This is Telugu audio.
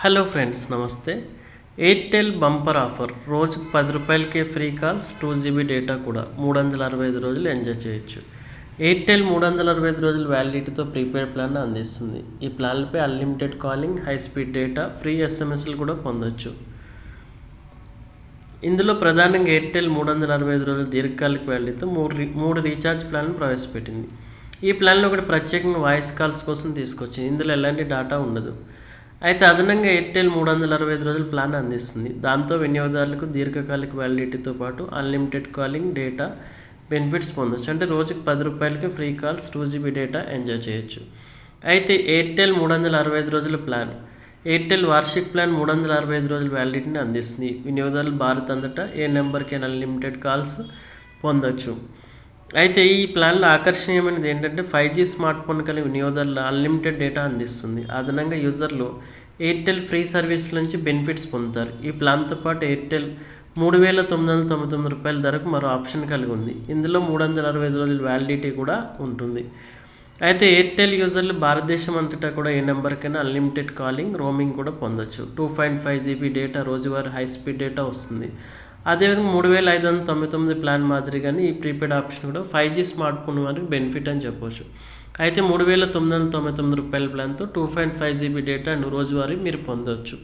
హలో ఫ్రెండ్స్, నమస్తే. Airtel bumper offer. రోజుకు 10 రూపాయలకే ఫ్రీ కాల్స్, 2 GB డేటా కూడా 365 రోజులు ఎంజాయ్ చేయొచ్చు. ఎయిర్టెల్ 365 రోజులు వ్యాలిడిటీతో ప్రీపెయిడ్ ప్లాన్ అందిస్తుంది. ఈ ప్లాన్లపై unlimited calling, high speed data, free ఎస్ఎంఎస్లు కూడా పొందొచ్చు. ఇందులో ప్రధానంగా ఎయిర్టెల్ 365 రోజుల దీర్ఘకాలిక వ్యాలిడీతో మూడు రీఛార్జ్ ప్లాన్లు ప్రవేశపెట్టింది. ఈ ప్లాన్లో ఒకటి ప్రత్యేకంగా వాయిస్ కాల్స్ కోసం తీసుకొచ్చింది. ఇందులో ఎలాంటి డేటా ఉండదు. అయితే అదనంగా ఎయిర్టెల్ 365 రోజుల ప్లాన్ అందిస్తుంది. దాంతో వినియోగదారులకు దీర్ఘకాలిక వ్యాలిడిటీతో పాటు అన్లిమిటెడ్ కాలింగ్, డేటా బెనిఫిట్స్ పొందొచ్చు. అంటే రోజుకు 10 రూపాయలకి free calls, 2 GB data enjoy చేయొచ్చు. అయితే ఎయిర్టెల్ 365 రోజుల ప్లాన్. ఎయిర్టెల్ వార్షిక్ ప్లాన్ 365 రోజుల వ్యాలిడిటీని అందిస్తుంది. వినియోగదారులు భారత్ అంతటా ఏ నెంబర్కైనా అన్లిమిటెడ్ కాల్స్ పొందొచ్చు. అయితే ఈ ప్లాన్లో ఆకర్షణీయమైనది ఏంటంటే 5G స్మార్ట్ ఫోన్ కలిగిన వినియోగదారులు అన్లిమిటెడ్ డేటా అందిస్తుంది. అదనంగా యూజర్లు ఎయిర్టెల్ ఫ్రీ సర్వీస్ నుంచి బెనిఫిట్స్ పొందుతారు. ఈ ప్లాన్తో పాటు ఎయిర్టెల్ 3,999 రూపాయల ధరకు మరో ఆప్షన్ కలిగి ఉంది. ఇందులో 365 రోజుల వ్యాలిడిటీ కూడా ఉంటుంది. అయితే ఎయిర్టెల్ యూజర్లు భారతదేశం అంతటా కూడా ఏ నెంబర్కైనా అన్లిమిటెడ్ కాలింగ్, రోమింగ్ కూడా పొందొచ్చు. 2.5 GB డేటా, రోజువారీ హై స్పీడ్ డేటా వస్తుంది. అదేవిధంగా 3,599 ప్లాన్ మాదిరిగానే ఈ ప్రీపెయిడ్ ఆప్షన్ కూడా 5G స్మార్ట్ ఫోన్ వారికి బెనిఫిట్ అని చెప్పవచ్చు. అయితే 3,999 రూపాయల ప్లాన్తో 2.5 GB డేటా రోజువారీ మీరు పొందవచ్చు.